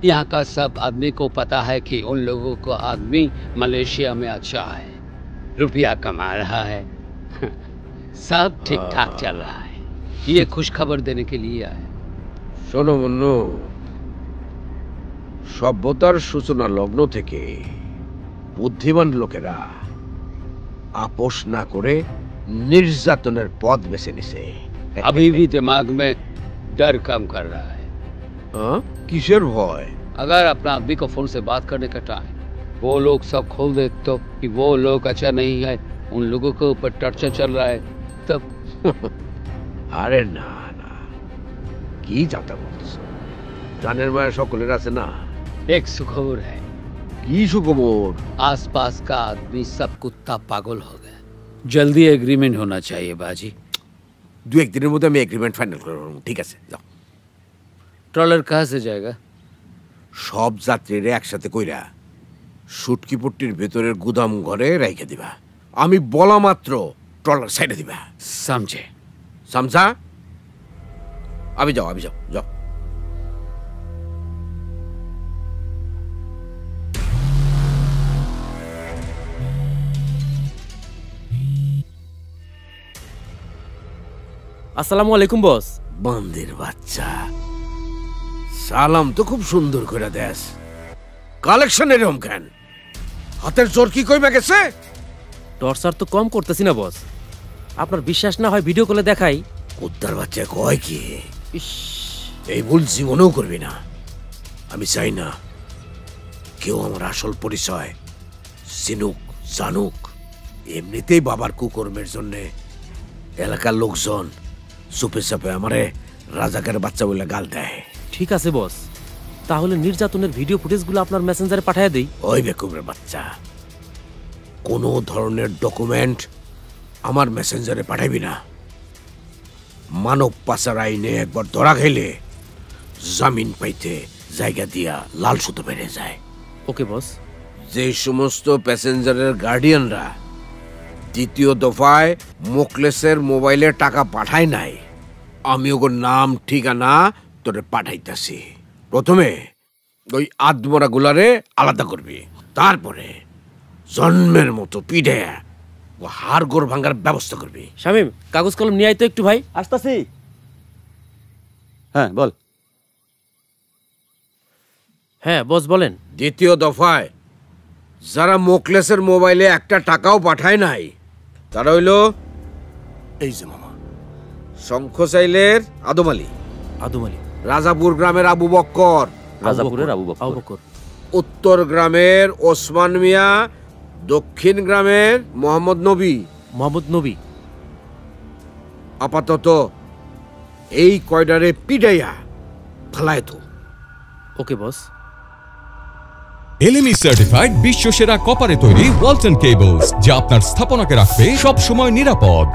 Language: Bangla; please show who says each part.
Speaker 1: यहाँ का सब आदमी को पता है कि उन लोगों को आदमी मलेशिया में अच्छा है, रुपया कमा रहा है, सब ठीक ठाक चल रहा है। ये खुश खबर देने के लिए आए।
Speaker 2: শোনো মুন্নু, সভ্যতার সূচনা লগ্ন থেকে বুদ্ধিমান লোকেরা আপোষ না করে নির্যাতনের পথ বেছে নিছে।
Speaker 1: अभी भी दिमाग में डर कम कर रहा है।
Speaker 2: কিসের ভয়?
Speaker 1: अगर अपना आदमी को फोन से बात करने का टाइम वो लोग सब खोल दे तो कि वो लोग अच्छा नहीं है, उन लोगों के ऊपर टर्चर चल रहा है तब।
Speaker 2: আরে না না, কি যাতা বলছো? জানের মায়া সকলের আছে না।
Speaker 1: एक सुखबर है,
Speaker 2: কি সুখবর?
Speaker 1: आसपास का आदमी सब कुत्ता पागल हो गया। जल्दी एग्रीमेंट होना चाहिए बाजी।
Speaker 2: দু একদিনের মধ্যে আমি এগ্রিমেন্ট ফাইনাল করে নেব। ঠিক আছে, যাও।
Speaker 1: ट्रॉलर कहाँ से जाएगा?
Speaker 2: সব যাত্রীরা একসাথে কইরা শুটকি পট্টির ভেতরের গুদাম ঘরে রাইখে দিবা। আমি বলা মাত্র ট্রলার সাইডে দিবা।
Speaker 1: समझे?
Speaker 2: সমঝা? আবি যাও, আবি যাও, যাও।
Speaker 3: আসসালামু আলাইকুম বস।
Speaker 2: বান্দির বাচ্চা, সালাম তো খুব সুন্দর করে দেস। কালেকশন এরকম কেন? হাতের জোর কি কইবা গেছে?
Speaker 3: টর্চার তো কম করতেছি না বস, আপনার বিশ্বাস না হয় ভিডিও কলে দেখাই।
Speaker 2: কুত্তার বাচ্চা কয় কি?
Speaker 3: ইস,
Speaker 2: এই ভুল জীবনেও করবি না। আমি চাই না কেউ আমার আসল পরিচয় চিনুক জানুক। এমনিতেই বাবার কুকর্মের জন্যে এলাকার লোকজন চুপে চাপে আমারে রাজাকারের বাচ্চা বলে গাল দেয়।
Speaker 3: ঠিক আছে বস, তাহলে নির্যাতনের ভিডিও ফুটেজগুলো আপনার মেসেঞ্জারে পাঠিয়ে দেই।
Speaker 2: ওই বেকুবের বাচ্চা, কোনো ধরনের ডকুমেন্ট আমার মেসেঞ্জারে পাঠাবি না। মানব পাচার আইনে একবার ধরা খেলে জামিন পাইতে জায়গা দিয়া লাল সুতো বেড়ে যায়।
Speaker 3: ওকে বস।
Speaker 2: যে সমস্ত প্যাসেঞ্জারের গার্ডিয়ানরা দ্বিতীয় দফায় মোকলেসের মোবাইলে টাকা পাঠায় নাই, আমি ওর নাম ঠিকানা তোরে পাঠাইতাছি। প্রথমে ওই আদমরা গুলারে আলাদা করবি, তারপরে জন্মের মতো পিঠে ও হাড় গোড় ভাঙার ব্যবস্থা করবি।
Speaker 3: শামিম, কাগজ কলম নিয়ে আয় তো একটু ভাই। আসতাছি।
Speaker 4: হ্যাঁ বল।
Speaker 3: হ্যাঁ বস বলেন।
Speaker 2: দ্বিতীয় দফায় যারা মোকলেসের মোবাইলে একটা টাকাও পাঠায় নাই তারা হইল এই যে মামা, শঙ্খসাইলের আদম আলী,
Speaker 3: আদম আলী,
Speaker 2: রাজাপুর গ্রামের আবু বক্কর,
Speaker 4: রাজাপুরের আবু বকর,
Speaker 2: উত্তর গ্রামের ওসমান মিয়া, দক্ষিণ গ্রামের মোহাম্মদ নবী।
Speaker 3: মোহাম্মদ নবী।
Speaker 2: আপাতত এই কয়ডারে পিডাইয়া ফেলায় তো।
Speaker 3: ওকে বস।
Speaker 5: এলএমই সার্টিফাইড বিশ্বসেরা কপারে তৈরি ওয়ালটন কেবলস, যা আপনার স্থাপনাকে রাখবে সব সময় নিরাপদ।